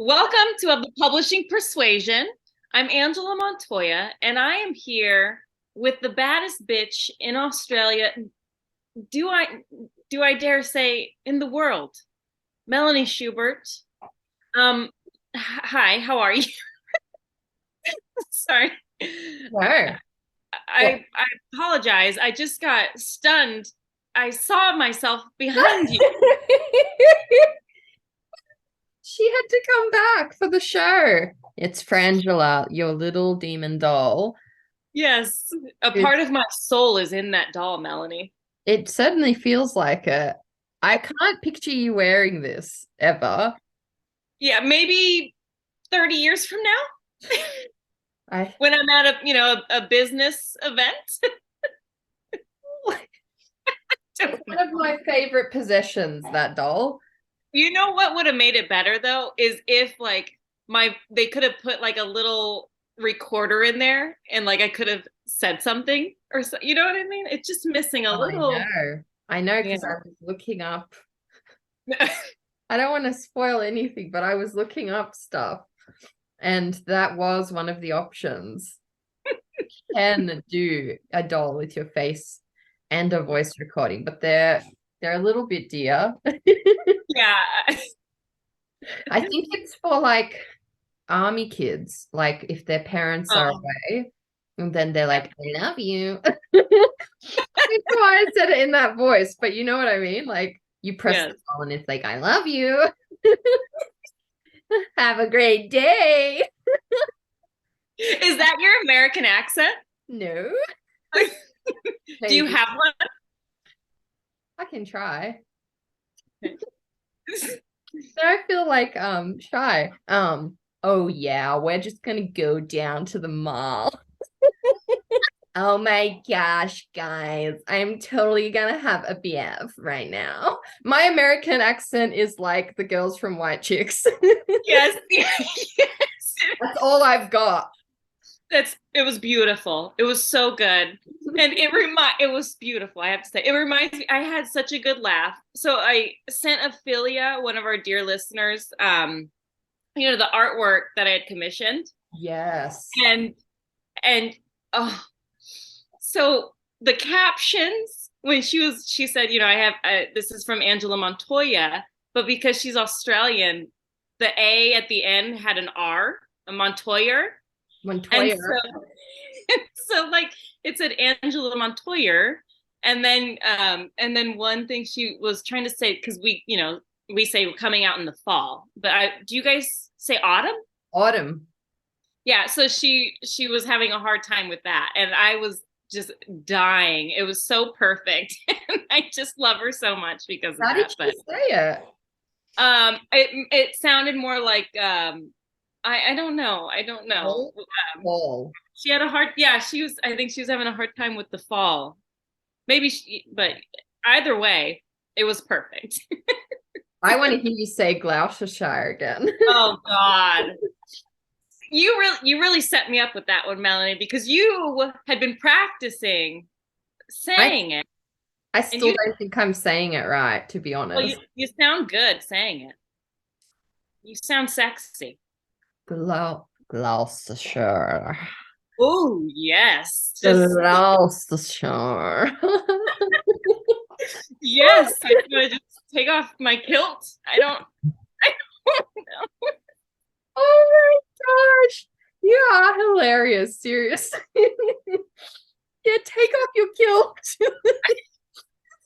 Welcome to the Publishing Persuasion. I'm Angela Montoya, and I am here with the baddest bitch in Australia. Do I do I dare say in the world? Melanie Schubert. Hi, how are you? Sorry. No. What? I apologize. I just got stunned. I saw myself behind you. She had to come back for the show. It's Frangela, your little demon doll. Yes, a It, part of my soul is in that doll, Melanie. it certainly feels like it. I can't picture you wearing this ever. Yeah, maybe 30 years from now. I When I'm at a business event. One of my favorite possessions, that doll. You know what would have made it better though is if like they could have put like a little recorder in there and like I could have said something or so, you know what I mean? It's just missing a Oh, I little. know. I know Yeah. because I was looking up. I don't want to spoil anything, but I was looking up stuff, and that was one of the options. Can do a doll with your face and a voice recording, but they're a little bit dear. Yeah. I think it's for like army kids, like if their parents are Um, away, and then they're like, "I love you." That's why I said it in that voice, but you know what I mean? Like you press the yes. doll and it's like, "I love you." Have a great day. Is that your American accent? No, Do you maybe have one? I can try. So I feel like shy. Oh yeah, we're just gonna go down to the mall. Oh my gosh, guys, I'm totally gonna have a BF right now. My American accent is like the girls from White Chicks. Yes. Yes. That's all I've got. It was beautiful. It was so good. And it was beautiful, I have to say. It reminds me, I had such a good laugh. So I sent Ophelia, one of our dear listeners, the artwork that I had commissioned. Yes. And and oh, so the captions when she said, I have this is from Angela Montoya, but because she's Australian, the A at the end had an R, a Montoyer. And Montoya. so like it said Angela Montoyer, and then one thing she was trying to say, because we say coming out in the fall, but do you guys say autumn? Autumn. Yeah, so she was having a hard time with that, and I was just dying. It was so perfect. And I just love her so much because of How did that. she But say it? it sounded more like I don't know. I don't know. Fall. Fall. She had a hard, yeah, I think she was having a hard time with the fall. But either way, it was perfect. I want to hear you say Gloucestershire again. Oh God. You really set me up with that one, Melanie, because you had been practicing I saying it. I And still don't think I'm saying it right, to be well, you, honest. you sound good saying it. You sound sexy. Gloucestershire. Oh, yes. Just Gloucestershire. yes. I'm gonna just take off my kilt. I don't know. Oh my gosh. You are hilarious, seriously. Yeah, take off your kilt. This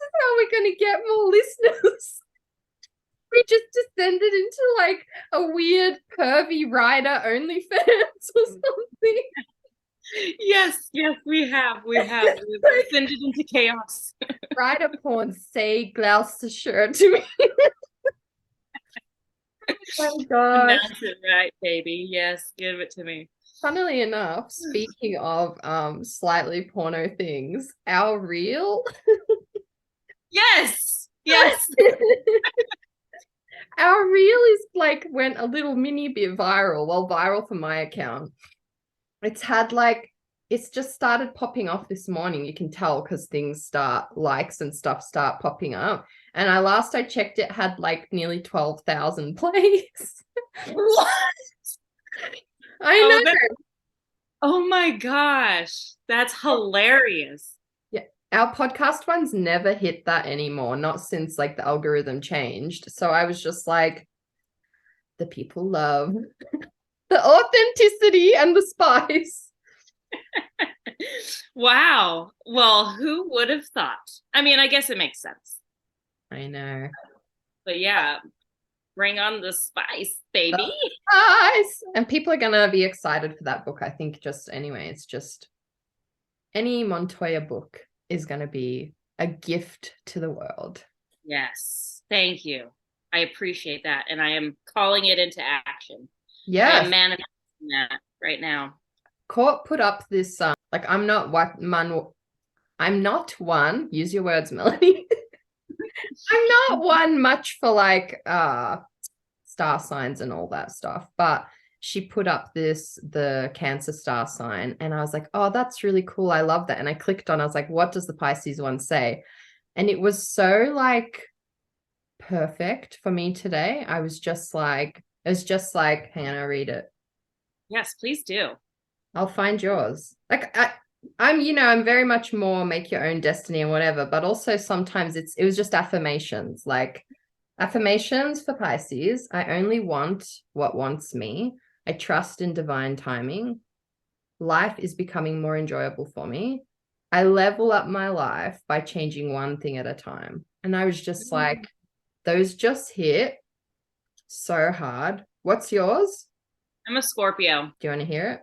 is how we're gonna get more listeners. We just descended into like a weird pervy writer OnlyFans or something. Yes, yes, we have. We have. We've Like, descended into chaos. writer porn, say Gloucestershire to me. Oh my gosh. Pronounce it right, baby. Yes, give it to me. Funnily enough, speaking of slightly porno things, our reel Yes, yes. our reel is like went a little mini bit viral, well viral for my account. It's had like it's just started popping off this morning. You can tell because things start, likes and stuff start popping up. And last I checked, it had like nearly 12,000 plays. What? I know. Oh my gosh, that's hilarious. Yeah, our podcast ones never hit that anymore, not since like the algorithm changed. So I was just like, the people love the authenticity and the spice. Wow. Well, who would have thought? I mean, I guess it makes sense. I know. But yeah, bring on the spice, baby. The spice. And people are gonna be excited for that book. I think just anyway, it's just any Montoya book is gonna be a gift to the world. Yes. Thank you. I appreciate that. And I am calling it into action. Yeah. I am manifesting that right now. Court put up this like I'm not one, use your words, Melanie. I'm not one much for like star signs and all that stuff, but she put up the Cancer star sign, and I was like, oh, that's really cool. I love that. And I clicked on, I was like, what does the Pisces one say? And it was so like perfect for me today. It was just like, hang on, I'll read it. Yes, please do. I'll find yours. Like I'm very much more make your own destiny and whatever, but also sometimes it was just affirmations, like affirmations for Pisces. I only want what wants me. I trust in divine timing. Life is becoming more enjoyable for me. I level up my life by changing one thing at a time. And I was just like, those just hit so hard. What's yours? I'm a Scorpio. Do you want to hear it?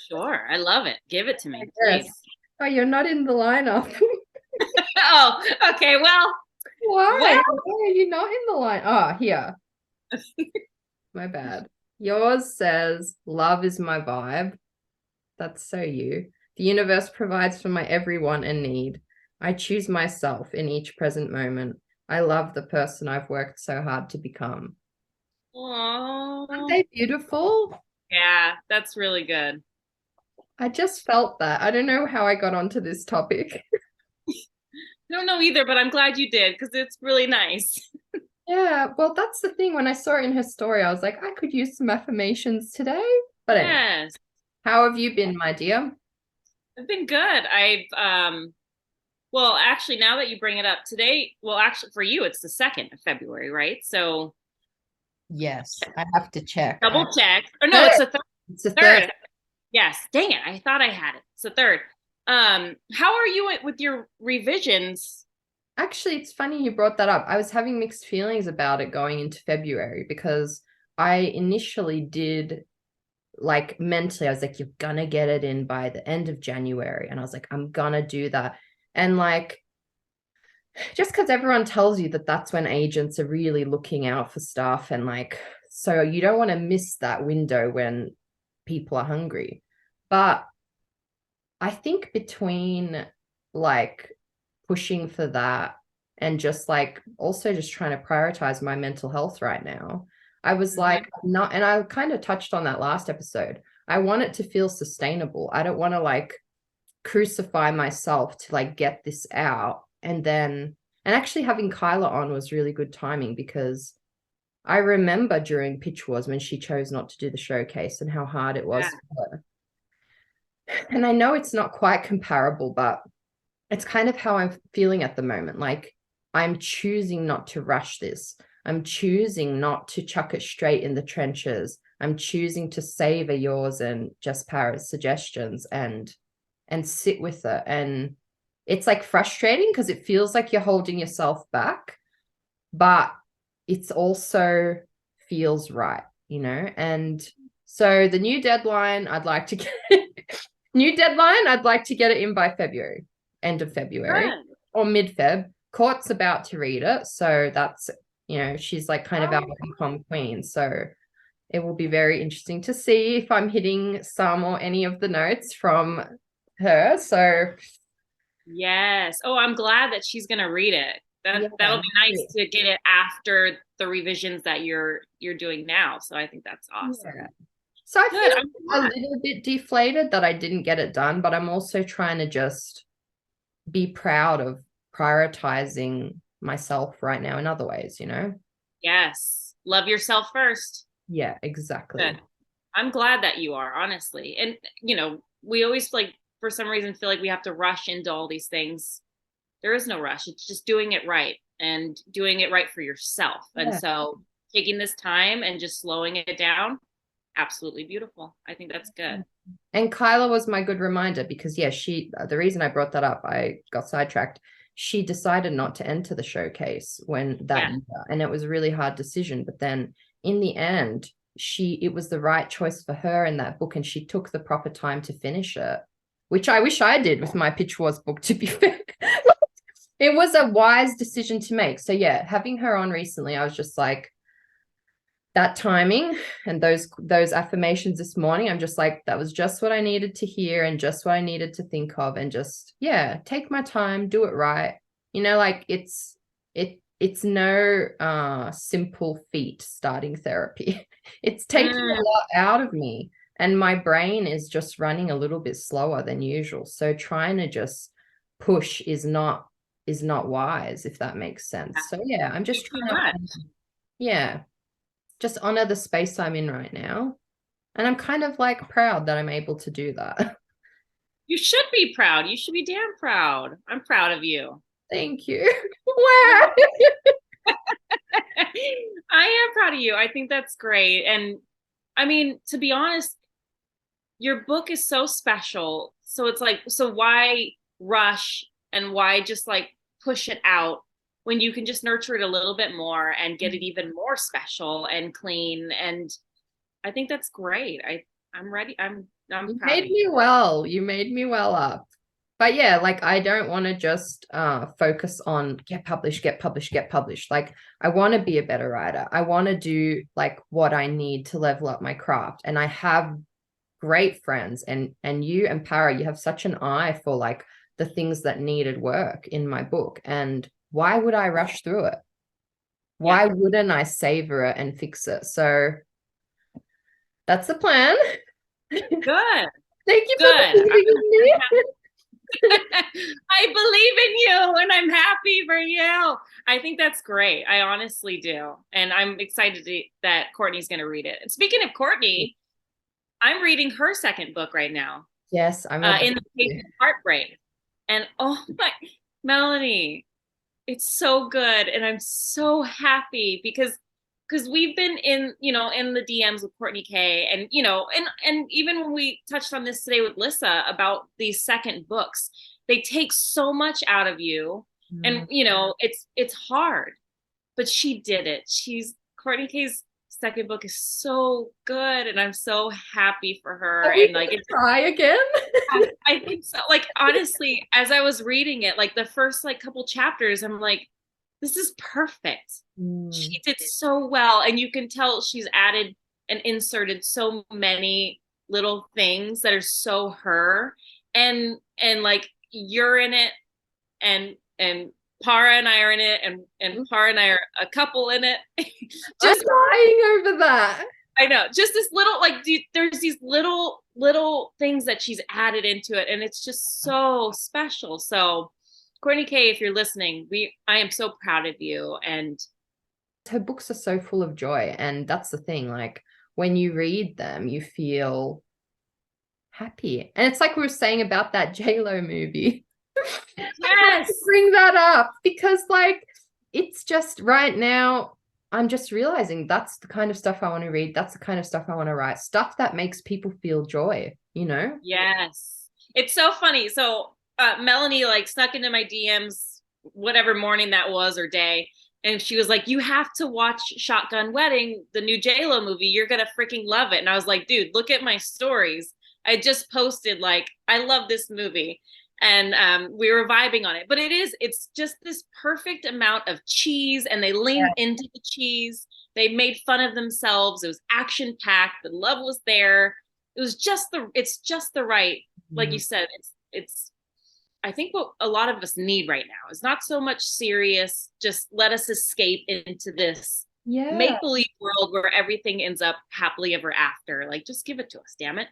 Sure. I love it. Give it to me, Yes. please. Oh, you're not in the lineup. Oh, okay. Well, why? Why are you not in the line? Oh, here. My bad. Yours says, love is my vibe. That's so you. The universe provides for my every want and need. I choose myself in each present moment. I love the person I've worked so hard to become. aww. Aren't they beautiful? Yeah, that's really good. I just felt that. I don't know how I got onto this topic. I don't know either, but I'm glad you did because it's really nice. Yeah, well, that's the thing. When I saw it in her story, I was like, I could use some affirmations today. But anyway, Yes. how have you been, my dear? I've been good. Well, actually, now that you bring it up today, well, actually, for you, it's the 2nd of February, right? So Yes, I have to check. double check. Or no, it's the third. It's the Third. third. Yes. Dang it. I thought I had it. It's the 3rd. How are you with your revisions? Actually, it's funny you brought that up. I was having mixed feelings about it going into February because I initially did, like, mentally, I was like, you're gonna get it in by the end of January. And I was like, I'm gonna do that. And like, just because everyone tells you that that's when agents are really looking out for stuff, and like, so you don't want to miss that window when people are hungry. But I think between like pushing for that and just like also just trying to prioritize my mental health right now, I was like, not, and I kind of touched on that last episode. I want it to feel sustainable. I don't want to like crucify myself to like get this out. And actually having Kyla on was really good timing because I remember during Pitchwars when she chose not to do the showcase and how hard it was for her. And I know it's not quite comparable, but it's kind of how I'm feeling at the moment. Like, I'm choosing not to rush this. I'm choosing not to chuck it straight in the trenches. I'm choosing to savor yours and Jess Parra's suggestions and sit with it. And it's like frustrating because it feels like you're holding yourself back, but it's also feels right, you know? And so the new deadline, I'd like to get it in by February, end of February or mid-Feb. Court's about to read it. So that's, you know, she's like kind of our rom-com queen. So it will be very interesting to see if I'm hitting some or any of the notes from her. So yes. Oh, I'm glad that she's gonna read it. That'll be nice to get it after the revisions that you're doing now. So I think that's awesome. Yeah. So I Good. feel a little bit deflated that I didn't get it done, but I'm also trying to just be proud of prioritizing myself right now in other ways, you know? Yes. Love yourself first. Yeah, exactly. Good. I'm glad that you are, honestly. And, we always like, for some reason, feel like we have to rush into all these things. There is no rush. It's just doing it right and doing it right for yourself. And Yeah. so taking this time and just slowing it down, absolutely beautiful. I think that's good. And Kyla was my good reminder because, yeah, the reason I brought that up, I got sidetracked. She decided not to enter the showcase when that year, and it was a really hard decision. But then in the end, it was the right choice for her in that book, and she took the proper time to finish it, which I wish I did with my Pitchwars book, to be fair. It was a wise decision to make. So yeah, having her on recently, I was just like, that timing and those affirmations this morning, I'm just like, that was just what I needed to hear and just what I needed to think of, and just, yeah, take my time, do it right. Like it's no simple feat starting therapy. It's taking a lot out of me, and my brain is just running a little bit slower than usual. So trying to just push is not wise, if that makes sense. So yeah, I'm just trying to just honor the space I'm in right now. And I'm kind of like proud that I'm able to do that. You should be proud. You should be damn proud. I'm proud of you. Thank you. Wow. I am proud of you. I think that's great. And I mean, to be honest, your book is so special. So it's like, so why rush and why just like push it out when you can just nurture it a little bit more and get it even more special and clean? And I think that's great. I'm ready. I'm You proud of made you. me well. You made me well up. But yeah, like I don't want to just focus on get published, get published, get published. Like I want to be a better writer. I want to do like what I need to level up my craft. And I have great friends, and you and Para, you have such an eye for like the things that needed work in my book. And why would I rush through it? Why wouldn't I savor it and fix it? So that's the plan. Good. Thank you Good. for believing in me. I believe in you and I'm happy for you. I think that's great. I honestly do. And I'm excited that Courtney's going to read it. And speaking of Courtney, I'm reading her second book right now. Yes, I'm In the Case of Heartbreak. And oh my, Melanie, it's so good. And I'm so happy because we've been in the DMs with Courtney K, and and even when we touched on this today with Lyssa about these second books, they take so much out of you. And it's hard, but she did it. Courtney K's second book is so good, and I'm so happy for her. And like, it's try again. I think so. Like, honestly, as I was reading it, like the first like couple chapters, I'm like, this is perfect. She did so well. And you can tell she's added and inserted so many little things that are so her. And like, you're in it, and Para and I are in it, and Para and I are a couple in it. Just dying over that. I know. Just this little, like, there's these little things that she's added into it, and it's just so special. So Courtney K, if you're listening, I am so proud of you. And her books are so full of joy, and that's the thing. Like when you read them, you feel happy, and it's like we were saying about that J-Lo movie. Yes, bring that up because like it's just right now. I'm just realizing that's the kind of stuff I want to read. That's the kind of stuff I want to write. Stuff that makes people feel joy. Yes, it's so funny. So Melanie like snuck into my DMs whatever morning that was or day, and she was like, you have to watch Shotgun Wedding, the new J-Lo movie. You're gonna freaking love it. And I was like, dude, look at my stories. I just posted like, I love this movie. And we were vibing on it. But it's just this perfect amount of cheese, and they leaned into the cheese. They made fun of themselves. It was action packed. The love was there. It's just the right, like you said, it's I think what a lot of us need right now is not so much serious, just let us escape into this Yeah. make believe world where everything ends up happily ever after. Like, just give it to us, damn it.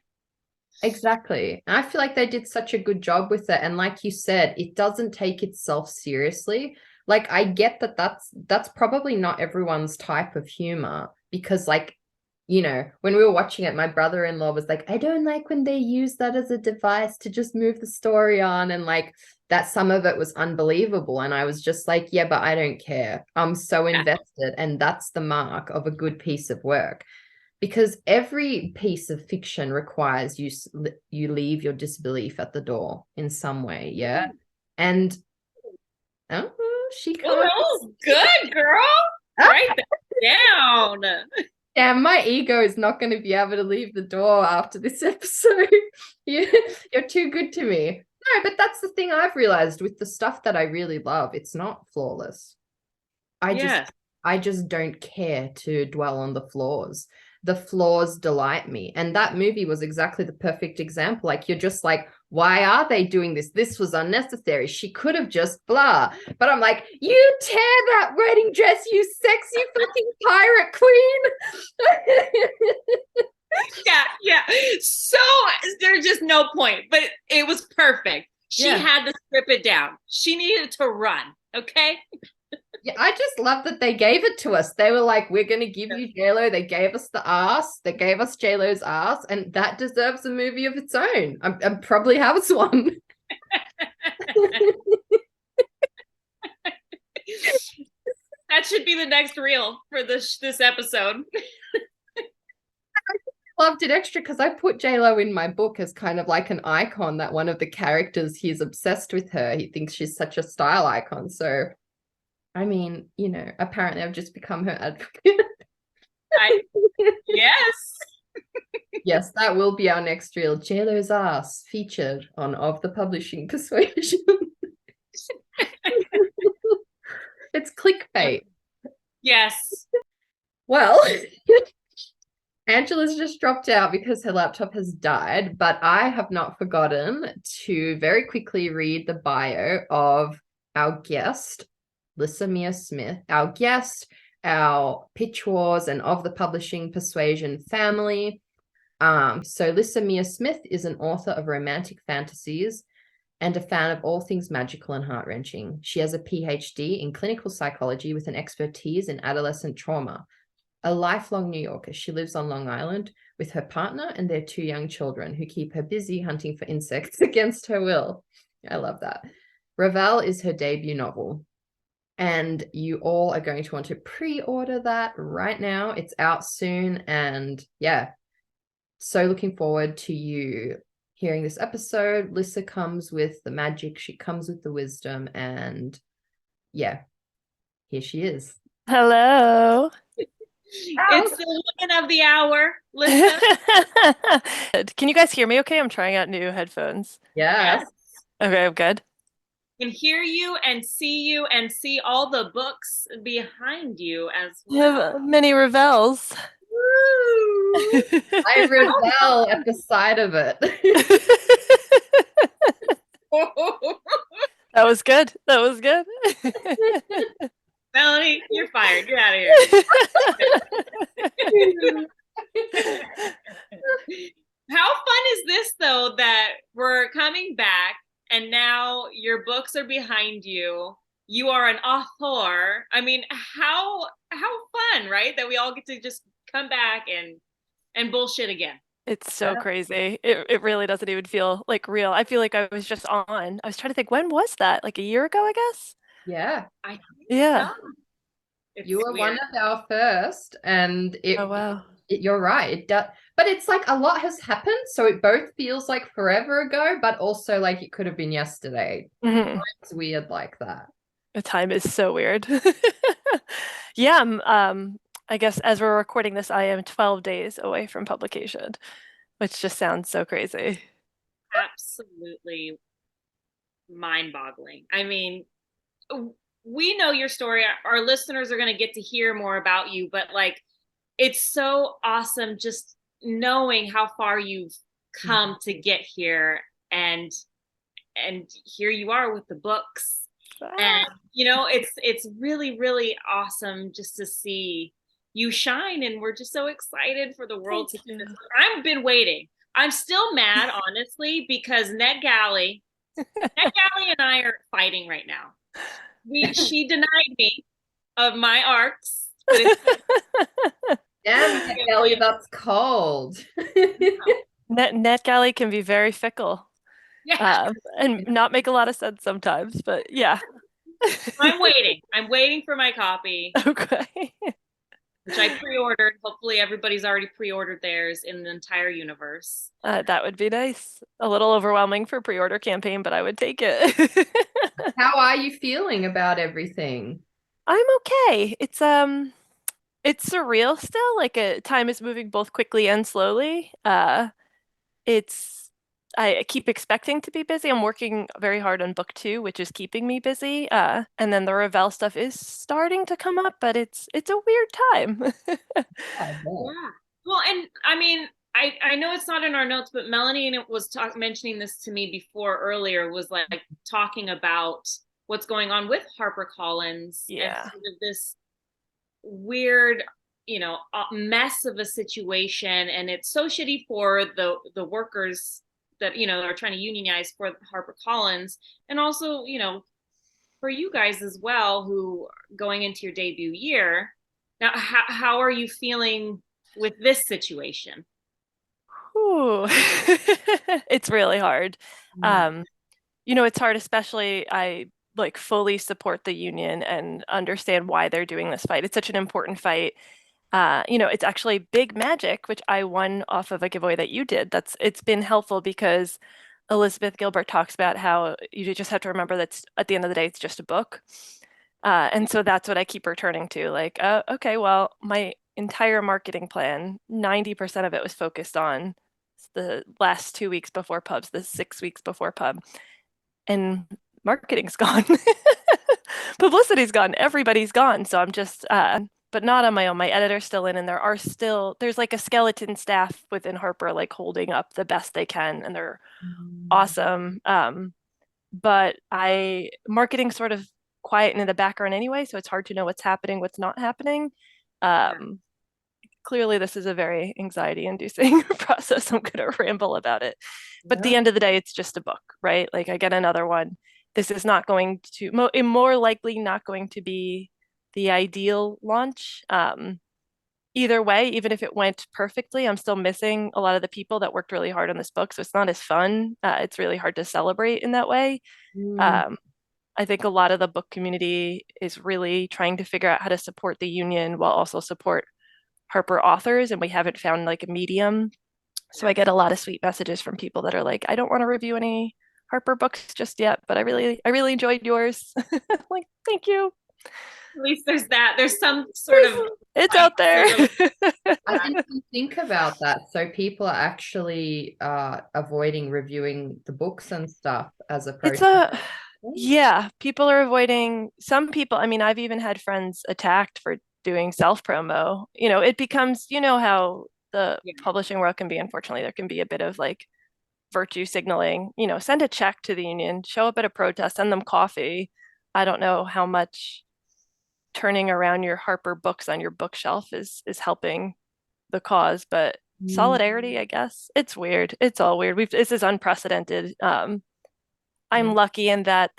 Exactly. And I feel like they did such a good job with it. And like you said, it doesn't take itself seriously. Like I get that that's probably not everyone's type of humor because like, you know, when we were watching it, my brother-in-law was like, I don't like when they use that as a device to just move the story on and like that some of it was unbelievable. And I was just like, yeah, but I don't care. I'm so Yeah. invested. And that's the mark of a good piece of work because every piece of fiction requires you leave your disbelief at the door in some way, yeah. And oh, she Oh, that can't. was good, girl. Write that down. Yeah, my ego is not going to be able to leave the door after this episode. You're too good to me. No, but that's the thing I've realized with the stuff that I really love. It's not flawless. I just Yes. I just don't care to dwell on the flaws. The flaws delight me. And that movie was exactly the perfect example. Like you're just like, why are they doing this? This was unnecessary. She could have just blah. But I'm like, you tear that wedding dress, you sexy fucking pirate queen. Yeah, yeah. So there's just no point, but it was perfect. She Yeah. had to strip it down. She needed to run. Okay. Yeah, I just love that they gave it to us. They were like, we're going to give you JLo. They gave us the ass. They gave us JLo's ass. And that deserves a movie of its own. I'm probably has one. That should be the next reel for this episode. Loved it extra because I put JLo in my book as kind of like an icon that one of the characters, he's obsessed with her. He thinks she's such a style icon. So, I mean, you know, apparently I've just become her advocate. Yes. Yes, that will be our next reel. JLo's ass featured on Of the Publishing Persuasion. It's clickbait. Yes. Well, Angela's just dropped out because her laptop has died, but I have not forgotten to very quickly read the bio of our guest, Lyssa Mia Smith, our guest, our Pitchwars and Of the Publishing Persuasion family. So Lyssa Mia Smith is an author of romantic fantasies and a fan of all things magical and heart-wrenching. She has a Ph.D. in clinical psychology with an expertise in adolescent trauma. A lifelong New Yorker, she lives on Long Island with her partner and their 2 young children who keep her busy hunting for insects against her will. I love that. Revelle is her debut novel. And you all are going to want to pre-order that right now. It's out soon. And yeah, so looking forward to you hearing this episode. Lyssa comes with the magic. She comes with the wisdom. And yeah, here she is. Hello. It's the woman of the hour, Lyssa. Can you guys hear me okay? I'm trying out new headphones. Yes. Okay, I'm good. Can hear you and see all the books behind you as I have well. many Revelles. I Revelle at the side of it. That was good. That was good. Melanie, you're fired. Get out of here. How fun is this though that we're coming back and now your books are behind you. You are an author. I mean, how fun, right? That we all get to just come back and bullshit again. It's so crazy. It really doesn't even feel like real. I feel like I was just on. I was trying to think, when was that? Like a year ago, I guess? Yeah. I think Yeah. so. You were one of our first, and Oh, wow. you're right. It does, but it's like a lot has happened, so it both feels like forever ago, but also like it could have been yesterday. Mhm. It's weird like that. The time is so weird. Yeah, I guess as we're recording this, I am 12 days away from publication, which just sounds so crazy. Absolutely mind-boggling. I mean, we know your story. Our listeners are going to get to hear more about you, but like, it's so awesome just knowing how far you've come to get here, and here you are with the books. And you know, it's really awesome just to see you shine, and we're just so excited for the world Thank to do you. this. I've been waiting. I'm still mad, honestly, because NetGalley and I are fighting right now. She denied me of my arcs, but it's Damn it, Ellie, that's cold. NetGalley can be very fickle, yeah. and not make a lot of sense sometimes, but yeah. I'm waiting. I'm waiting for my copy, Okay. which I pre-ordered. Hopefully everybody's already pre-ordered theirs in the entire universe. That would be nice. A little overwhelming for pre-order campaign, but I would take it. How are you feeling about everything? I'm okay. It's surreal still. Like time is moving both quickly and slowly. It's I keep expecting to be busy. I'm working very hard on book 2, which is keeping me busy. And then the Revelle stuff is starting to come up, but it's a weird time. Yeah. Well, and I mean, I know it's not in our notes, but Melanie was mentioning this to me before earlier, was like talking about what's going on with HarperCollins and Yeah. sort of this weird, mess of a situation, and it's so shitty for the workers that are trying to unionize for HarperCollins, and also for you guys as well, who going into your debut year. Now, how are you feeling with this situation? Ooh. It's really hard. Mm. Um, it's hard, especially I like fully support the union and understand why they're doing this fight. It's such an important fight. It's actually Big Magic, which I won off of a giveaway that you did. It's been helpful because Elizabeth Gilbert talks about how you just have to remember that at the end of the day, it's just a book. And so that's what I keep returning to. Like, okay, well, my entire marketing plan, 90% of it was focused on the last 2 weeks before pubs, the 6 weeks before pub, and marketing's gone. Publicity's gone. Everybody's gone. So I'm just, but not on my own. My editor's still in, and there's like a skeleton staff within Harper, like holding up the best they can, and they're awesome. But marketing sort of quiet and in the background anyway, so it's hard to know what's happening, what's not happening. Um, Clearly, this is a very anxiety-inducing process. I'm going to ramble about it. But at the end of the day, it's just a book, right? Like I get another one. This is not going to, more likely not going to be the ideal launch. Either way, even if it went perfectly, I'm still missing a lot of the people that worked really hard on this book. So it's not as fun. It's really hard to celebrate in that way. Mm. Um, I think a lot of the book community is really trying to figure out how to support the union while also support Harper authors, and we haven't found like a medium. So I get a lot of sweet messages from people that are like, I don't want to review any Harper books just yet, but I really enjoyed yours. Like, thank you. At least there's that. There's some sort of It's out there. I didn't even think about that. So people are actually avoiding reviewing the books and stuff as It's opposed a to. Yeah, people are avoiding some people. I mean, I've even had friends attacked for doing self promo. It becomes, how the yeah. publishing world can be, unfortunately, there can be a bit of like virtue signaling, send a check to the union, show up at a protest, send them coffee. I don't know how much turning around your Harper books on your bookshelf is helping the cause, but Mm. solidarity, I guess. It's weird. It's all weird. This is unprecedented. I'm Yeah. lucky in that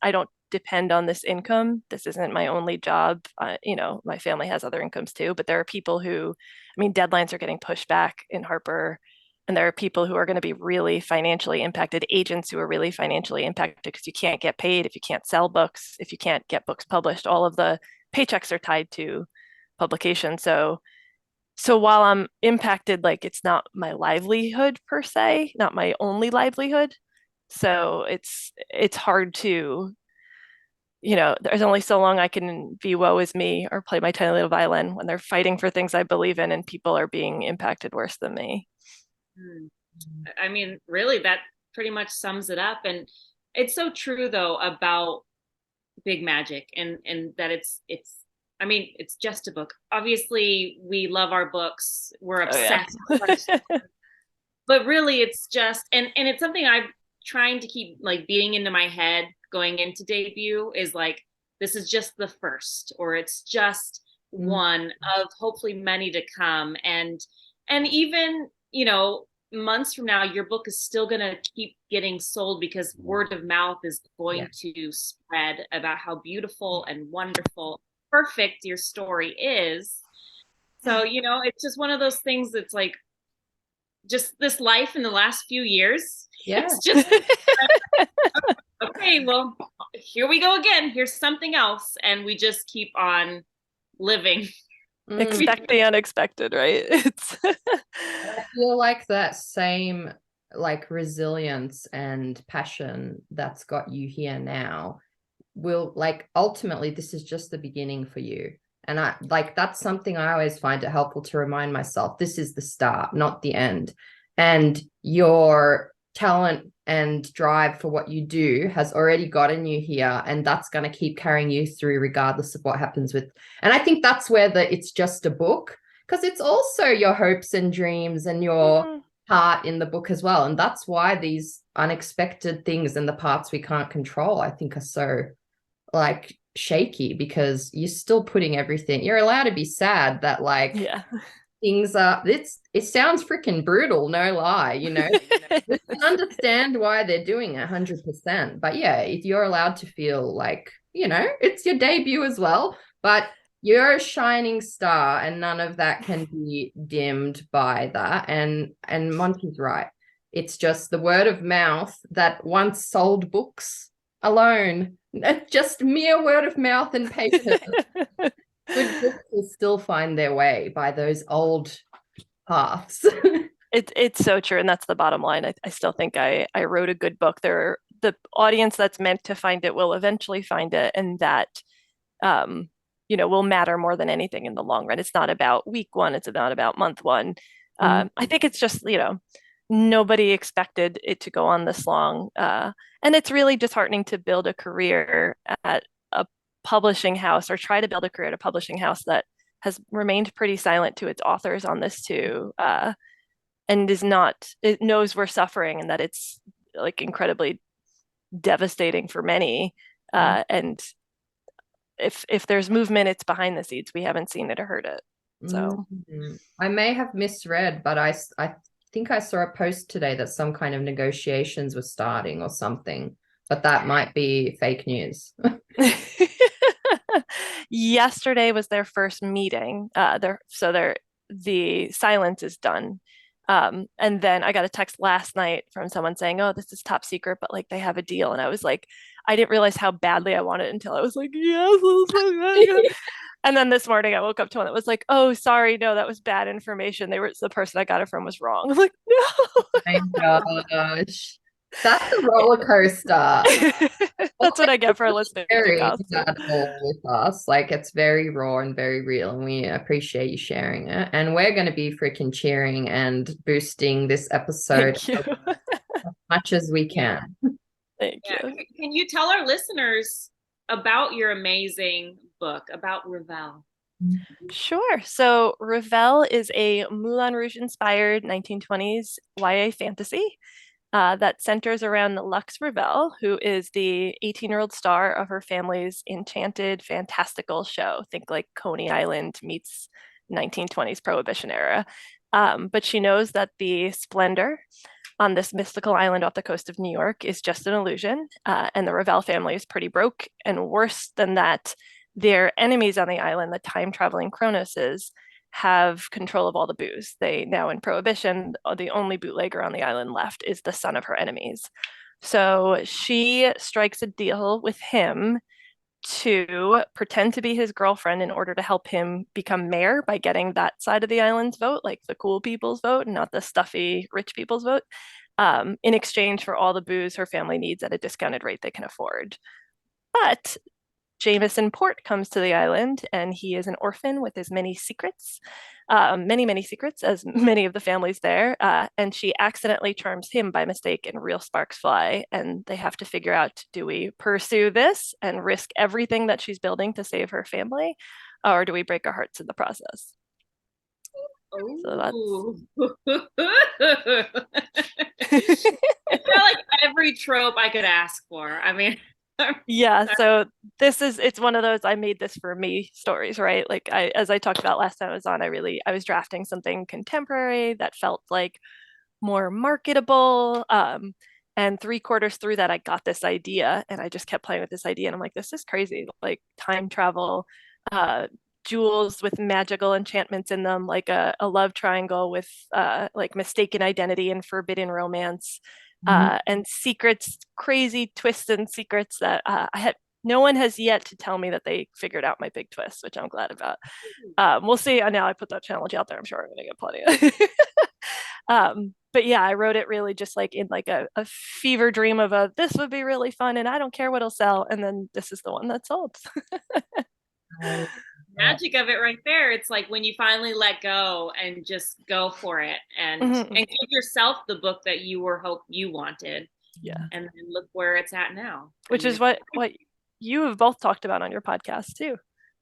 I don't depend on this income. This isn't my only job. My family has other incomes too, but there are people who, I mean, deadlines are getting pushed back in Harper, and there are people who are going to be really financially impacted, agents who are really financially impacted because you can't get paid if you can't sell books, if you can't get books published. All of the paychecks are tied to publication. So while I'm impacted, like it's not my livelihood per se, not my only livelihood. So it's hard to, there's only so long I can be woe is me or play my tiny little violin when they're fighting for things I believe in and people are being impacted worse than me. I mean, really, that pretty much sums it up. And it's so true though about Big Magic, and that it's I mean, it's just a book. Obviously, we love our books. We're Oh yeah. obsessed. But really it's just, and it's something I'm trying to keep like beating into my head going into debut, is like, this is just the first, or it's just Mm. one of hopefully many to come. And even, you know, months from now, your book is still going to keep getting sold because word of mouth is going to spread about how beautiful and wonderful, perfect your story is. So, you know, it's just one of those things that's like just this life in the last few years. Yeah. It's just okay, well, here we go again. Here's something else. And we just keep on living. Expect the unexpected, right? It's I feel like that same like resilience and passion that's got you here now will, like, ultimately this is just the beginning for you. And I like, that's something I always find it helpful to remind myself, this is the start, not the end. And your talent and drive for what you do has already gotten you here, and that's going to keep carrying you through regardless of what happens with. And I think that's where it's just a book, because it's also your hopes and dreams and your part in the book as well. And that's why these unexpected things and the parts we can't control, I think, are so like shaky, because you're still putting everything. You're allowed to be sad that like things are, it sounds freaking brutal, no lie, you know. We can understand why they're doing it 100%, but yeah, if you're allowed to feel like, you know, it's your debut as well, but you're a shining star, and none of that can be dimmed by that. And Monty's right, it's just the word of mouth that once sold books alone, just mere word of mouth and paper. Good books will still find their way by those old paths. It's so true, and that's the bottom line. I still think I wrote a good book. The audience that's meant to find it will eventually find it, and that you know, will matter more than anything in the long run. It's not about week one, it's not about month one. I think it's just, you know, nobody expected it to go on this long. And it's really disheartening to build a career at a publishing house, or try to build a career at a publishing house that has remained pretty silent to its authors on this too, and it knows we're suffering and that it's like incredibly devastating for many. And if there's movement, it's behind the scenes. We haven't seen it or heard it. So I may have misread, but I think I saw a post today that some kind of negotiations were starting or something, but that might be fake news. Yesterday was their first meeting. The silence is done. And then I got a text last night from someone saying, "Oh, this is top secret, but like they have a deal." And I was like, I didn't realize how badly I wanted it until I was like, yes, and then this morning I woke up to one that was like, "Oh, sorry, no, that was bad information. The person I got it from was wrong." I'm like, no. Oh my gosh. That's a roller coaster. That's what I get for listening to gossip. With us. Like, it's very raw and very real, and we appreciate you sharing it. And we're going to be freaking cheering and boosting this episode Thank you. as much as we can. Thank you. Can you tell our listeners about your amazing book, about Revelle? Sure. So Revelle is a Moulin Rouge inspired 1920s YA fantasy that centers around Lux Revelle, who is the 18-year-old star of her family's enchanted, fantastical show. Think like Coney Island meets 1920s Prohibition era. But she knows that the splendor on this mystical island off the coast of New York is just an illusion, and the Revelle family is pretty broke. And worse than that, their enemies on the island, the time-traveling Cronoses, have control of all the booze. They now, in Prohibition, the only bootlegger on the island left is the son of her enemies. So she strikes a deal with him to pretend to be his girlfriend in order to help him become mayor by getting that side of the island's vote, like the cool people's vote, and not the stuffy rich people's vote, in exchange for all the booze her family needs at a discounted rate they can afford. But Jameson Port comes to the island, and he is an orphan with his many secrets, many secrets, as many of the families there. And she accidentally charms him by mistake, and real sparks fly. And they have to figure out, do we pursue this and risk everything that she's building to save her family, or do we break our hearts in the process? So I feel like every trope I could ask for. I mean, Yeah, so it's one of those I made this for me stories, right? Like as I talked about last time I was on, I was drafting something contemporary that felt like more marketable. And 3/4 through that, I got this idea and I just kept playing with this idea. And I'm like, this is crazy. Like time travel, uh, jewels with magical enchantments in them, like a love triangle with like mistaken identity and forbidden romance, and secrets, crazy twists and secrets that no one has yet to tell me that they figured out my big twist, which I'm glad about. We'll see. Now I put that challenge out there. I'm sure I'm going to get plenty. But yeah, I wrote it really just like in like a fever dream of this would be really fun and I don't care what it'll sell. And then this is the one that sold. Magic of it right there. It's like when you finally let go and just go for it and Mhm. and give yourself the book that you wanted. Yeah. And then look where it's at now. Which is what you have both talked about on your podcast too.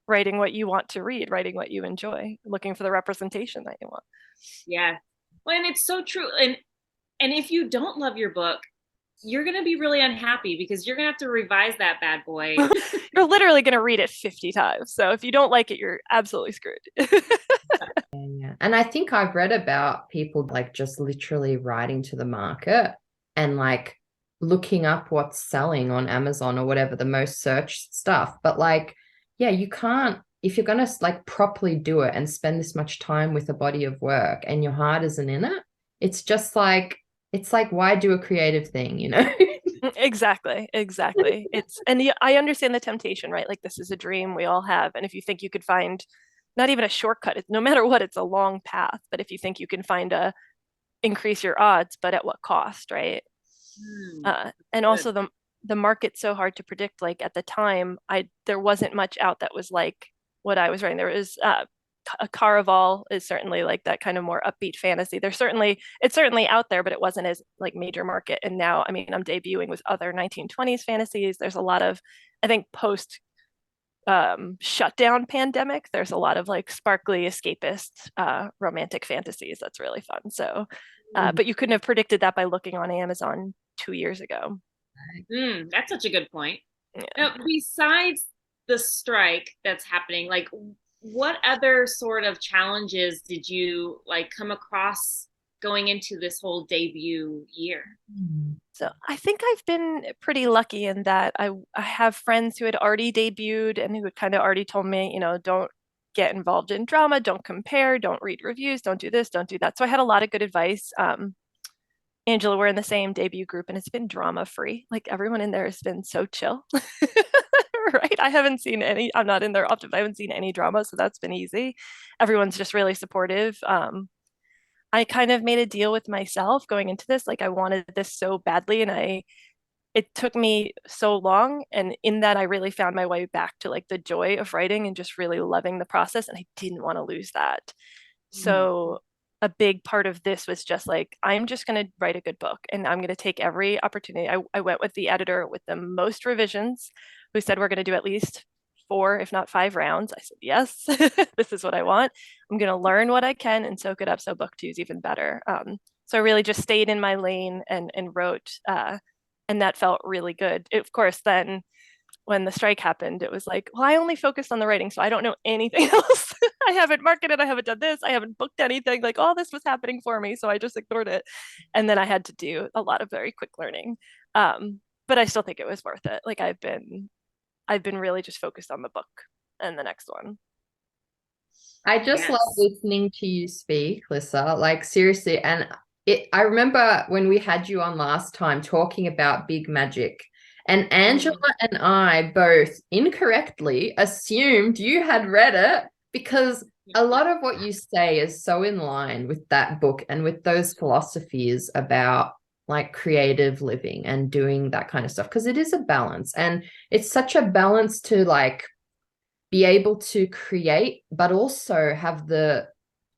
Writing what you want to read, writing what you enjoy, looking for the representation that you want. Yeah. Well, and it's so true. And if you don't love your book, you're going to be really unhappy because you're going to have to revise that bad boy. You're literally going to read it 50 times. So if you don't like it, you're absolutely screwed. Yeah. And I think I've read about people like just literally writing to the market and like looking up what's selling on Amazon or whatever, the most searched stuff. But like, yeah, you can't, if you're going to like properly do it and spend this much time with a body of work and your heart isn't in it, it's just like, it's like, why do a creative thing, you know? Exactly. And I understand the temptation, right? Like this is a dream we all have. And if you think you could find not even a shortcut, no matter what, it's a long path. But if you think you can find increase your odds, but at what cost, right? And also the market's so hard to predict. Like at the time, there wasn't much out that was like what I was writing. There was a Caraval is certainly like that kind of more upbeat fantasy. It's certainly out there, but it wasn't as like major market. And now, I mean, I'm debuting with other 1920s fantasies. There's a lot of, I think, post shutdown pandemic, there's a lot of like sparkly escapist romantic fantasies that's really fun. So but you couldn't have predicted that by looking on Amazon 2 years ago. That's such a good point. Yeah. Now, besides the strike that's happening, like what other sort of challenges did you like come across going into this whole debut year? So I think I've been pretty lucky in that I have friends who had already debuted and who had kind of already told me, don't get involved in drama, don't compare, don't read reviews, don't do this, don't do that. So I had a lot of good advice. Angela, we're in the same debut group and it's been drama free. Like everyone in there has been so chill. Right? I'm not in there often, but I haven't seen any drama. So that's been easy. Everyone's just really supportive. I kind of made a deal with myself going into this. Like I wanted this so badly and it took me so long. And in that, I really found my way back to like the joy of writing and just really loving the process. And I didn't want to lose that. So a big part of this was just like, I'm just going to write a good book and I'm going to take every opportunity. I went with the editor with the most revisions who said, we're going to do at least 4, if not 5 rounds. I said, yes, this is what I want. I'm going to learn what I can and soak it up. So book 2 is even better. So I really just stayed in my lane and wrote, and that felt really good. Of course, then when the strike happened, it was like, well, I only focused on the writing, so I don't know anything else. I haven't marketed, I haven't done this, I haven't booked anything. Like all this was happening for me, so I just ignored it. And then I had to do a lot of very quick learning. But I still think it was worth it. Like I've been really just focused on the book and the next one. I just love listening to you speak, Lyssa. Like seriously, and I remember when we had you on last time talking about big magic, and Angela and I both incorrectly assumed you had read it because a lot of what you say is so in line with that book and with those philosophies about like creative living and doing that kind of stuff, because it is a balance, and it's such a balance to like be able to create, but also have the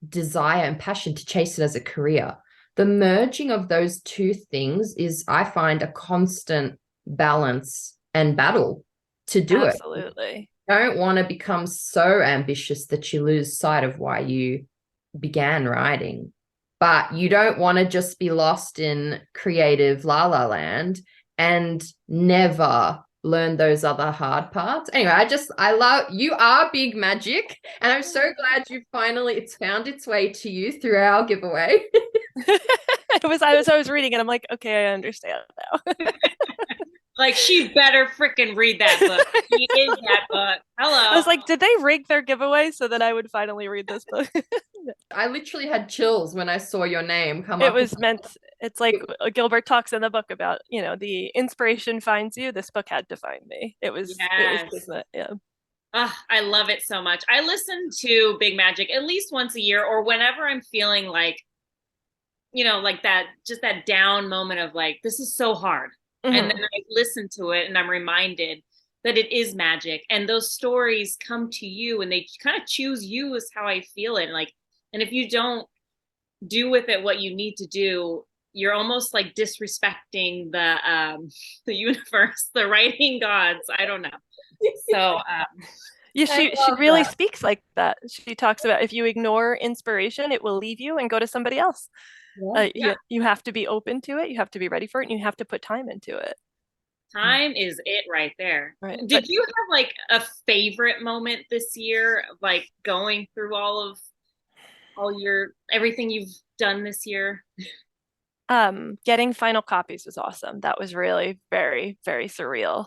desire and passion to chase it as a career. The merging of those two things is, I find, a constant balance and battle to do it. Absolutely. You don't want to become so ambitious that you lose sight of why you began writing, but you don't want to just be lost in creative la la land and never learn those other hard parts. Anyway, I love you are big magic, and I'm so glad it's found its way to you through our giveaway. I was reading it. I'm like, okay, I understand now. Like, she better freaking read that book. She is that book. Hello. I was like, did they rig their giveaway so that I would finally read this book? I literally had chills when I saw your name come It up. was meant, it's like Gilbert talks in the book about, the inspiration finds you. This book had to find me. Yes. Yeah. I love it so much. I listen to Big Magic at least once a year, or whenever I'm feeling like, like that, just that down moment of like, this is so hard. Mm-hmm. And then I listen to it and I'm reminded that it is magic. And those stories come to you and they kind of choose you, is how I feel it. And if you don't do with it what you need to do, you're almost like disrespecting the universe, the writing gods. I don't know. So yeah, she really speaks like that. She talks about if you ignore inspiration, it will leave you and go to somebody else. Yeah. You have to be open to it. You have to be ready for it, and you have to put time into it. Time is it right there. Right. Did you have like a favorite moment this year, like going through all everything you've done this year? Getting final copies was awesome. That was really very, very surreal.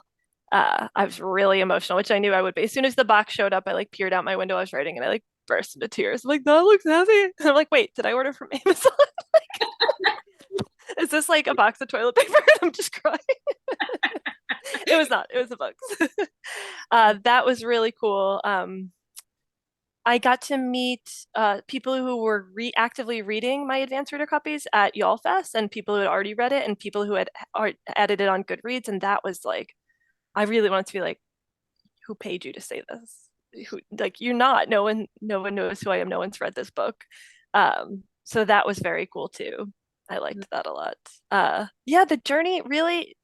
I was really emotional, which I knew I would be. As soon as the box showed up, I like peered out my window. I was writing and I like burst into tears. I'm like, that looks heavy. And I'm like, wait, did I order from Amazon? Is this like a box of toilet paper? I'm just crying. It was not. It was the books. That was really cool. I got to meet people who were actively reading my advanced reader copies at Y'all Fest, and people who had already read it, and people who had added it on Goodreads. And that was like, I really wanted to be like, who paid you to say this? Who, like, you're not. No one knows who I am. No one's read this book. So that was very cool too. I liked that a lot. Yeah, the journey really,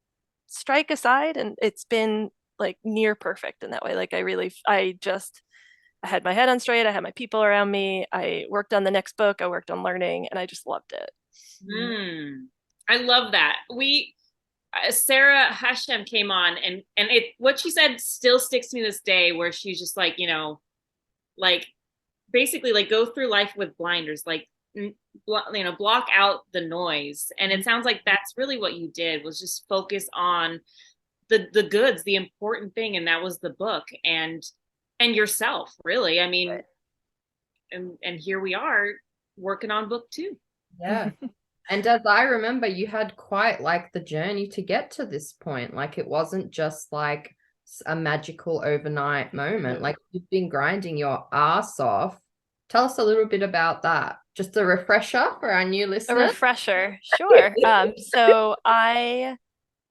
strike aside, and it's been like near perfect in that way. Like I had my head on straight. I had my people around me. I worked on the next book. I worked on learning, and I just loved it. I love that. Sarah Hashem came on, and what she said still sticks to me this day, where she's just like, like basically like go through life with blinders, like, block out the noise. And it sounds like that's really what you did, was just focus on the goods, the important thing. And that was the book and yourself, really. I mean, right. and here we are working on book 2. Yeah. And as I remember, you had quite like the journey to get to this point. Like, it wasn't just like a magical overnight moment. Like, you've been grinding your ass off. Tell us a little bit about that. Just a refresher for our new listeners. A refresher, sure. So I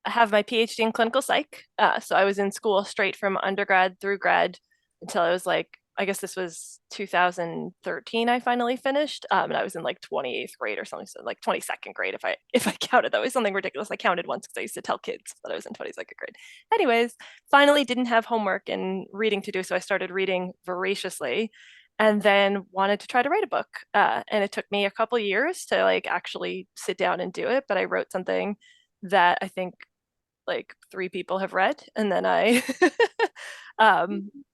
have my PhD in clinical psych. So I was in school straight from undergrad through grad until I was like, I guess this was 2013 I finally finished. And I was in like 28th grade or something, so like 22nd grade if I counted. That was something ridiculous. I counted once because I used to tell kids that I was in 22nd grade. Anyways, finally didn't have homework and reading to do, so I started reading voraciously and then wanted to try to write a book. And it took me a couple years to like actually sit down and do it, but I wrote something that I think like 3 people have read. And then I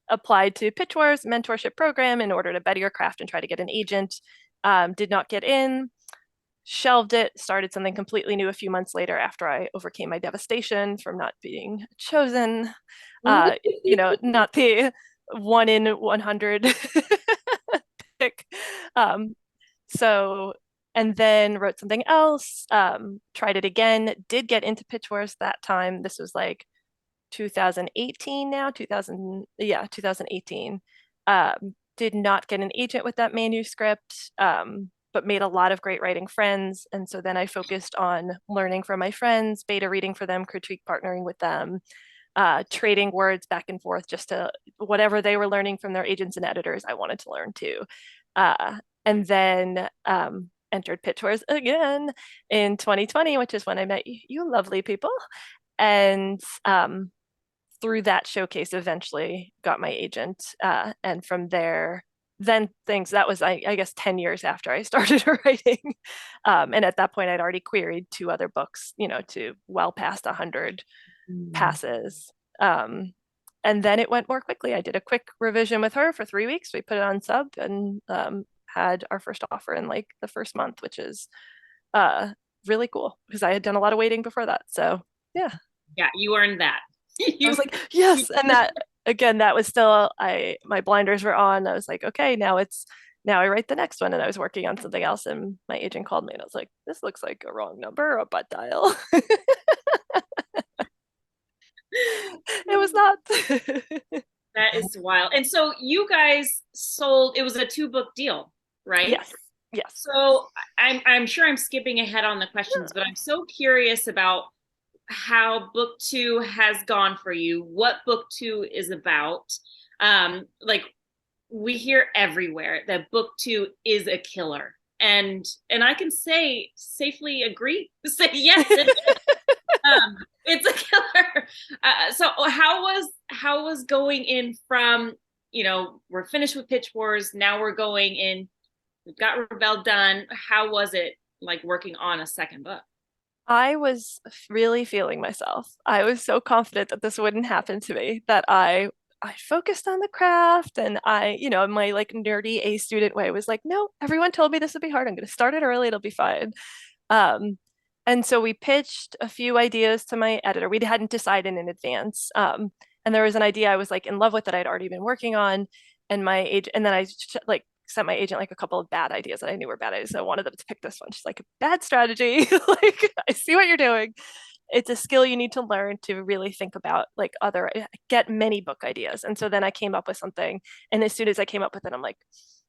applied to Pitchwars mentorship program in order to better your craft and try to get an agent. Did not get in, shelved it, started something completely new a few months later after I overcame my devastation from not being chosen. Not the 1 in 100 pick. And then wrote something else, tried it again, did get into Pitchwars that time. This was like 2018 now, 2018. Did not get an agent with that manuscript, but made a lot of great writing friends. And so then I focused on learning from my friends, beta reading for them, critique partnering with them, trading words back and forth, just to whatever they were learning from their agents and editors, I wanted to learn too. And then entered Pitchwars again in 2020, which is when I met you lovely people. And through that showcase, eventually got my agent. And from there, then that was, I guess, 10 years after I started writing. And at that point, I'd already queried 2 other books, to well past 100 passes. And then it went more quickly. I did a quick revision with her for 3 weeks. We put it on sub and had our first offer in like the first month, which is really cool because I had done a lot of waiting before that. So yeah. Yeah, you earned that. I was like, yes. And that again, that was still my blinders were on. I was like, okay, now I write the next one. And I was working on something else and my agent called me and I was like, this looks like a wrong number or a butt dial. It was not. That is wild. And so you guys sold, it was a 2-book deal, right? Yes. Yes. So I'm sure I'm skipping ahead on the questions, but I'm so curious about how book 2 has gone for you, what book 2 is about. Like we hear everywhere that book 2 is a killer. And I can safely agree, say yes, it is. It's a killer. So how was going in from, we're finished with Pitchwars, now we're going in, we've got Revelle done. How was it like working on a second book? I was really feeling myself. I was so confident that this wouldn't happen to me that I focused on the craft and my like nerdy A student way was like, no, everyone told me this would be hard. I'm going to start it early. It'll be fine. And so we pitched a few ideas to my editor. We hadn't decided in advance. And there was an idea I was like in love with that I'd already been working on. And then I like sent my agent like a couple of bad ideas that I knew were bad ideas. So I wanted them to pick this one. She's like, bad strategy. Like, I see what you're doing. It's a skill you need to learn to really think about like get many book ideas. And so then I came up with something. And as soon as I came up with it, I'm like,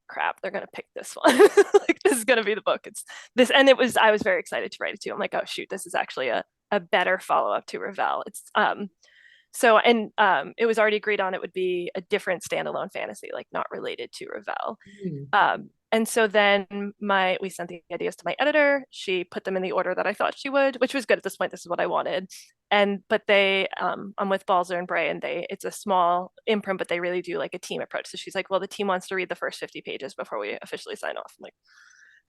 crap, they're gonna pick this one. Like this is gonna be the book. It's this, and I was very excited to write it too. I'm like, oh shoot, this is actually a better follow-up to Revelle. It's it was already agreed on it would be a different standalone fantasy, like not related to Revelle. And so then we sent the ideas to my editor. She put them in the order that I thought she would, which was good at this point. This is what I wanted. But I'm with Balzer and Bray, and it's a small imprint, but they really do like a team approach. So she's like, well, the team wants to read the first 50 pages before we officially sign off. I'm like,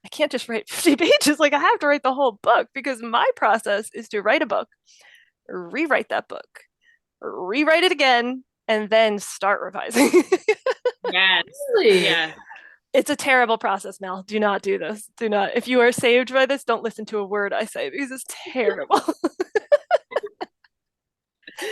I can't just write 50 pages. Like I have to write the whole book because my process is to write a book, rewrite that book, rewrite it again, and then start revising. Yes. Really? Yeah. It's a terrible process, Mel. Do not do this. Do not. If you are saved by this, don't listen to a word I say because it's terrible.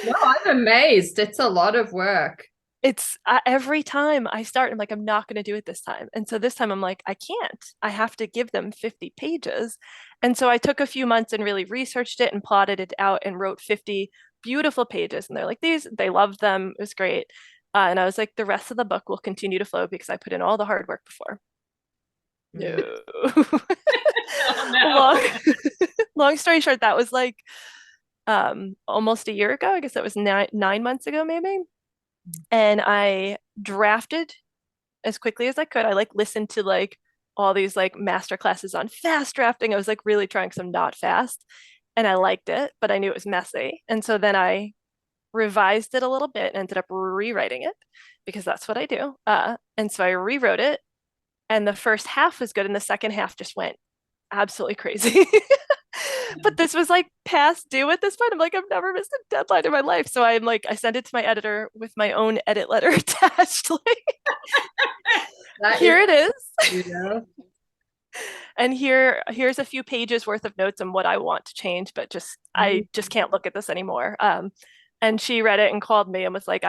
No, I'm amazed. It's a lot of work. It's every time I start, I'm like, I'm not going to do it this time. And so this time I'm like, I can't. I have to give them 50 pages. And so I took a few months and really researched it and plotted it out and wrote 50 beautiful pages. And they're like, they loved them. It was great. And I was like, the rest of the book will continue to flow because I put in all the hard work before. No. Oh, no. Long story short, that was like almost a year ago. I guess that was 9 months ago, maybe. And I drafted as quickly as I could. I like listened to like all these like master classes on fast drafting. I was like really trying because I'm not fast. And I liked it, but I knew it was messy. And so then I revised it a little bit and ended up rewriting it because that's what I do. And so I rewrote it, and the first half was good, and the second half just went absolutely crazy. But this was like past due at this point. I'm like, I've never missed a deadline in my life. So I'm like, I sent it to my editor with my own edit letter attached. Like, here it is. And here's a few pages worth of notes on what I want to change, but I just can't look at this anymore. And she read it and called me and was like,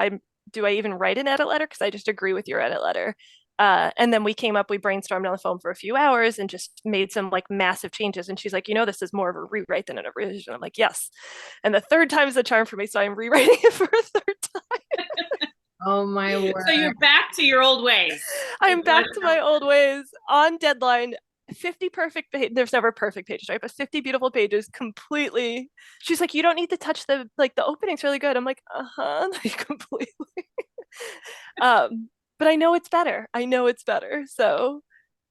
do I even write an edit letter? Because I just agree with your edit letter. And then we brainstormed on the phone for a few hours and just made some like massive changes. And she's like, this is more of a rewrite than a revision. I'm like, yes. And the third time is the charm for me. So I'm rewriting it for a third time. Oh my word. So you're back to your old ways. I'm back to my old ways on deadline. 50 perfect there's never perfect pages, right? But 50 beautiful pages completely. She's like, you don't need to touch the opening's really good. I'm like, like completely. But I know it's better. So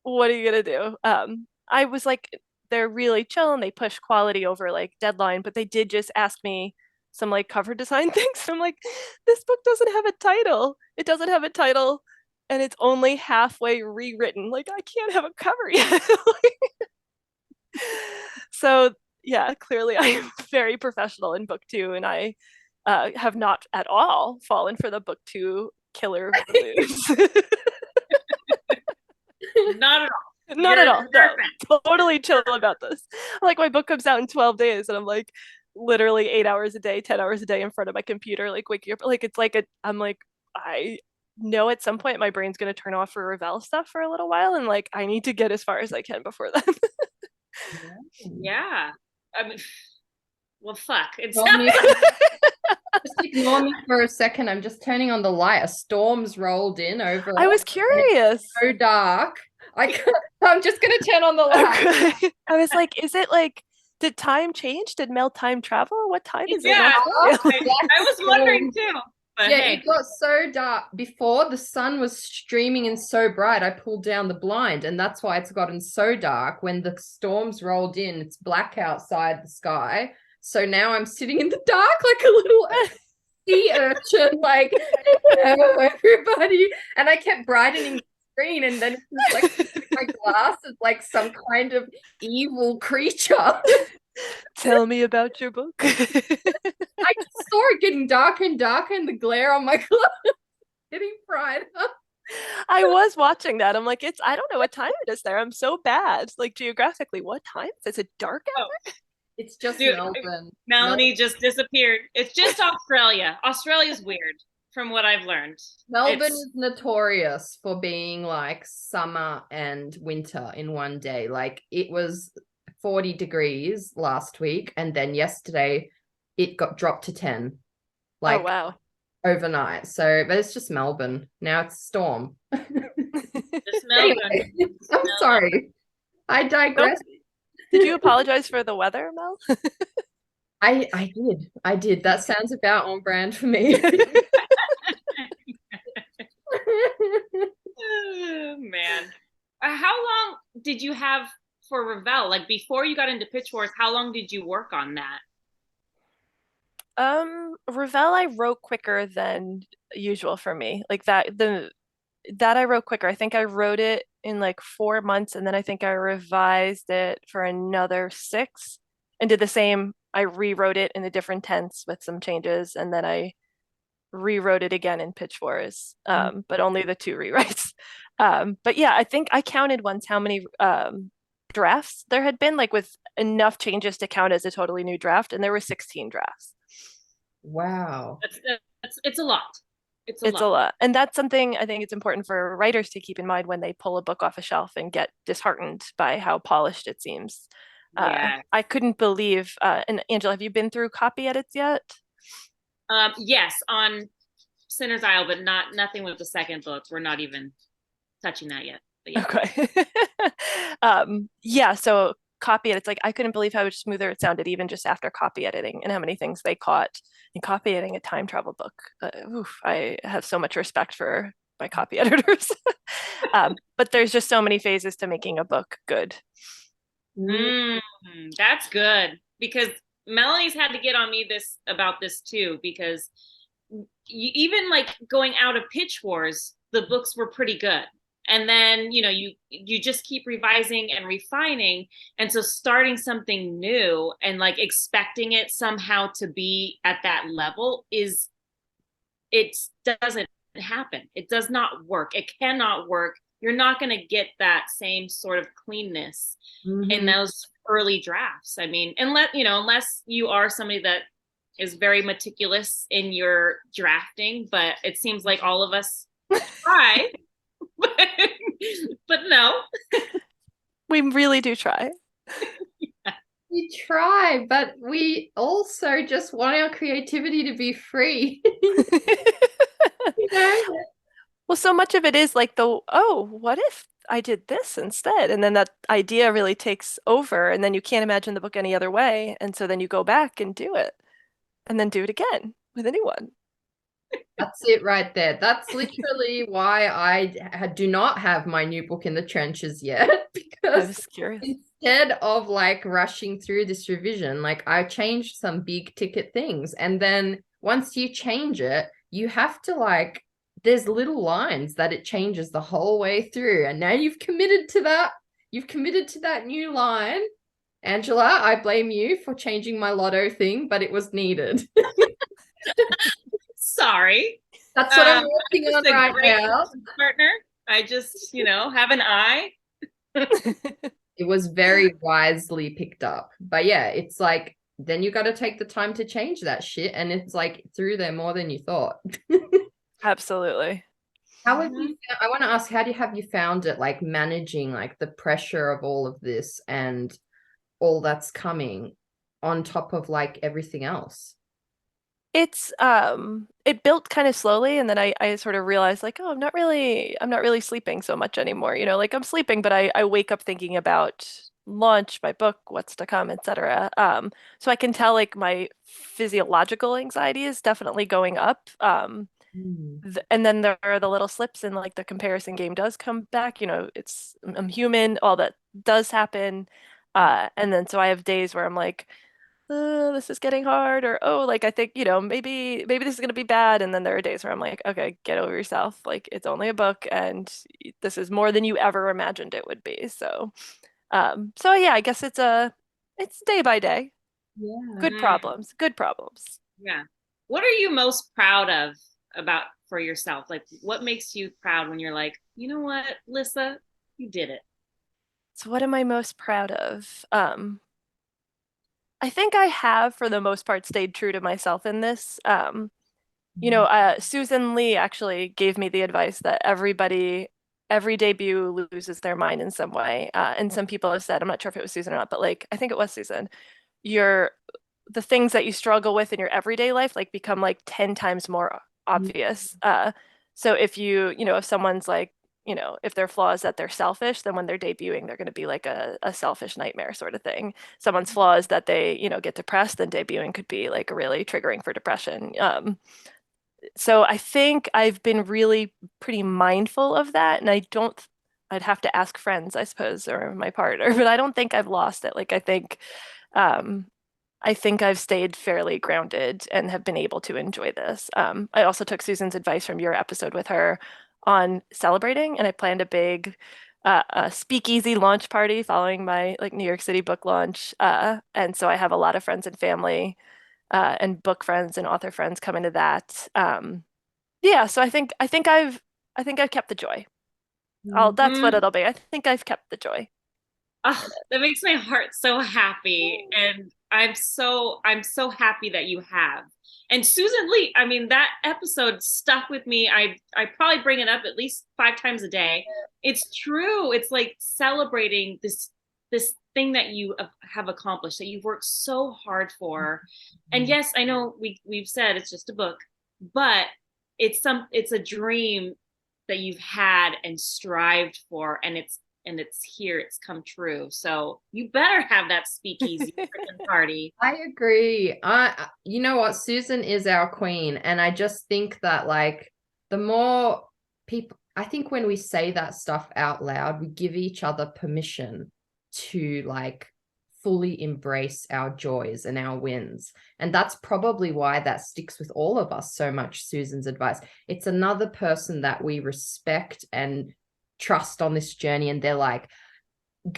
what are you gonna do? I was like, they're really chill and they push quality over like deadline, but they did just ask me some like cover design things. I'm like, this book doesn't have a title. It doesn't have a title. And it's only halfway rewritten. Like, I can't have a cover yet. So yeah, clearly I am very professional in book 2, and I have not at all fallen for the book 2 killer moves. Not at all. Not at all. No, Perfect. totally chill about this. Like my book comes out in 12 days and I'm like literally 8 hours a day, 10 hours a day in front of my computer, like waking up. Like it's like I'm like, I know at some point my brain's gonna turn off for Revelle stuff for a little while, and like I need to get as far as I can before then. Yeah. I mean, well, fuck. It's Just ignore me for a second. I'm just turning on the light. A storm's rolled in over. I was curious. So dark. I'm just gonna turn on the light. Okay. I was like, is it like, did time change? Did Mel time travel? What time is it? yeah. I was wondering too. But yeah, hey. it got so dark. Before, the sun was streaming and so bright, I pulled down the blind, and that's why it's gotten so dark. When the storms rolled in, it's black outside the sky. So now I'm sitting in the dark like a little sea urchin, like, hello, everybody. And I kept brightening the screen, and then it was like my glasses, like some kind of evil creature. Tell me about your book. I just saw it getting darker and darker, and the glare on my glasses getting brighter. I was watching that. I'm like, I don't know what time it is there. I'm so bad. Like geographically, what time? Is it dark out there? It's just Melbourne. Melanie just disappeared. It's just Australia. Australia's weird, from what I've learned. Melbourne is notorious for being like summer and winter in one day. Like it was 40 degrees last week, and then yesterday it got dropped to 10. Like, oh wow. Overnight. So, but it's just Melbourne. Now it's storm. Just Melbourne. Anyway, I'm sorry. I digress. Nope. Did you apologize for the weather, Mel? I did. That sounds about on brand for me. Oh, man. How long did you have for Revelle? Like before you got into Pitchwars, how long did you work on that? Revelle I wrote quicker than usual for me. Like that I wrote quicker. I think I wrote it in like 4 months, and then I think I revised it for another 6 and did the same. I rewrote it in a different tense with some changes, and then I rewrote it again in Pitchwars, but only the 2 rewrites. But yeah, I think I counted once how many drafts there had been, like with enough changes to count as a totally new draft, and there were 16 drafts. Wow. It's a lot. It's a lot. And that's something I think it's important for writers to keep in mind when they pull a book off a shelf and get disheartened by how polished it seems. Yeah. I couldn't believe, and Angela, have you been through copy edits yet? Yes, on Sinner's Isle, but nothing with the second book. We're not even touching that yet. But yeah. Okay. Yeah, so copy edits, like I couldn't believe how much smoother it sounded even just after copy editing, and how many things they caught in copy editing a time travel book. I have so much respect for my copy editors. But there's just so many phases to making a book good. That's good, because Melanie's had to get on me about this too, because even like going out of Pitchwars, the books were pretty good. And then, you just keep revising and refining. And so starting something new and like expecting it somehow to be at that level it doesn't happen. It does not work. It cannot work. You're not going to get that same sort of cleanness in those early drafts. I mean, unless you are somebody that is very meticulous in your drafting, but it seems like all of us try. But no. We really do try. We try, but we also just want our creativity to be free. Well, so much of it is like what if I did this instead? And then that idea really takes over, and then you can't imagine the book any other way. And so then you go back and do it, and then do it again with a new one. That's it right there. That's literally why I do not have my new book in the trenches yet, because I was curious. Instead of like rushing through this revision, like I changed some big ticket things, and then once you change it, you have to like, there's little lines that it changes the whole way through, and now you've committed to that new line. Angela, I blame you for changing my lotto thing, but it was needed. That's what I'm I'm working just on a right great now. partner. I just, have an eye. It was very wisely picked up. But yeah, it's like, then you got to take the time to change that shit. And it's like through there more than you thought. Absolutely. How have you, I want to ask, have you found it like managing like the pressure of all of this and all that's coming on top of like everything else? It's it built kind of slowly, and then I sort of realized like, oh, I'm not really sleeping so much anymore. Like I'm sleeping, but I wake up thinking about launch, my book, what's to come, etc. So I can tell like my physiological anxiety is definitely going up. Mm. And then there are the little slips, and like the comparison game does come back. I'm human, all that does happen. And then so I have days where I'm like, this is getting hard, or oh, like I think, maybe this is gonna be bad. And then there are days where I'm like, okay, get over yourself. Like it's only a book, and this is more than you ever imagined it would be. So yeah, I guess it's day by day. Yeah. Good Mm, problems, good problems. yeah. What are you most proud of about for yourself? Like, what makes you proud when you're like, you know what, Lyssa, you did it? So what am I most proud of? I think I have, for the most part, stayed true to myself in this. Susan Lee actually gave me the advice that every debut loses their mind in some way. And some people have said, I'm not sure if it was Susan or not, but like, I think it was Susan, your the things that you struggle with in your everyday life, like become like 10 times more obvious. So if someone's like, if their flaw is that they're selfish, then when they're debuting, they're going to be like a selfish nightmare sort of thing. Someone's flaw is that they, get depressed, then debuting could be like really triggering for depression. So I think I've been really pretty mindful of that, and I'd have to ask friends, I suppose, or my partner, but I don't think I've lost it. Like um, I think I've stayed fairly grounded and have been able to enjoy this. I also took Susan's advice from your episode with her on celebrating, and I planned a big a speakeasy launch party following my like New York City book launch. And so I have a lot of friends and family and book friends and author friends coming to that. Yeah, so I think I've kept the joy. That's what Mm. it'll be. I think I've kept the joy. Oh, that makes my heart so happy. And I'm so happy that you have. And Susan Lee, I mean, that episode stuck with me. I probably bring it up at least 5 times a day. It's true. It's like celebrating this thing that you have accomplished, that you've worked so hard for. And yes, I know we've said it's just a book, but it's a dream that you've had and strived for, and it's here, it's come true. So you better have that speakeasy freaking party. I agree. You know what? Susan is our queen. And I just think that like the more people, I think when we say that stuff out loud, we give each other permission to like fully embrace our joys and our wins. And that's probably why that sticks with all of us so much, Susan's advice. It's another person that we respect and trust on this journey. And they're like,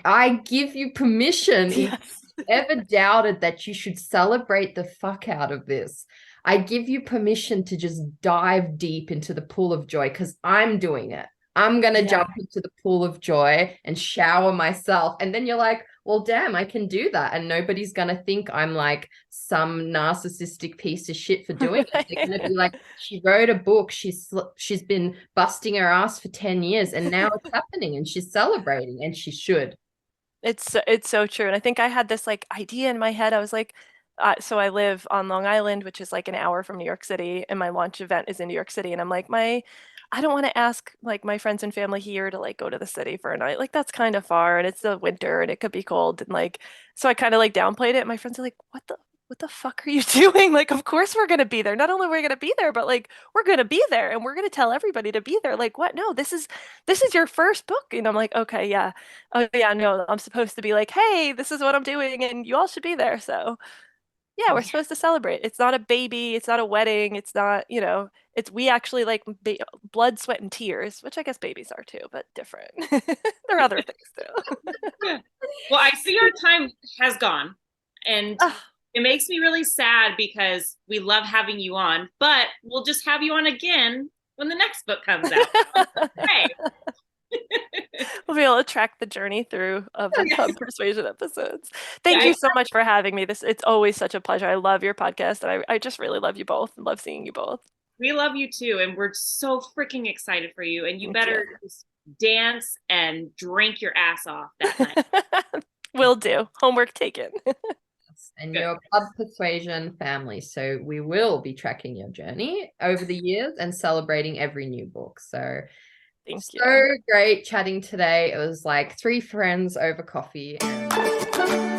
I give you permission. If Yes. you ever doubted that you should celebrate the fuck out of this, I give you permission to just dive deep into the pool of joy because I'm doing it. I'm going to Yeah. jump into the pool of joy and shower myself. And then you're like, well, damn, I can do that. And nobody's going to think I'm like some narcissistic piece of shit for doing it. They're going to be like, she wrote a book. She's been busting her ass for 10 years and now it's happening and she's celebrating and she should. It's so true. And I think I had this like idea in my head. I was like, so I live on Long Island, which is like an hour from New York City, and my launch event is in New York City. And I'm like, I don't want to ask like my friends and family here to like go to the city for a night. Like that's kind of far, and it's the winter, and it could be cold, and like, so I kind of like downplayed it. My friends are like, what the fuck are you doing? Like, of course we're gonna be there. Not only we're gonna be there, but like we're gonna be there, and we're gonna tell everybody to be there. Like, what? No, this is your first book. And I'm like, okay, yeah. Oh yeah, no, I'm supposed to be like, hey, this is what I'm doing, and you all should be there. So yeah, we're supposed to celebrate. It's not a baby, it's not a wedding, it's not, it's we actually like blood, sweat, and tears, which I guess babies are too, but different. There are other things too. Well, I see our time has gone, and Ah, It makes me really sad because we love having you on, but we'll just have you on again when the next book comes out. Hey. We'll be able to track the journey through of the Persuasion episodes. Thank Yeah, you so much for having me. It's always such a pleasure. I love your podcast, and I just really love you both. Love seeing you both. we love you too, and we're so freaking excited for you. And you Thank better you. just dance and drink your ass off that night. Will do. Homework taken. And Good. your Pub Persuasion family. So we will be tracking your journey over the years and celebrating every new book. So Thank so you. great chatting today. It was like 3 friends over coffee. And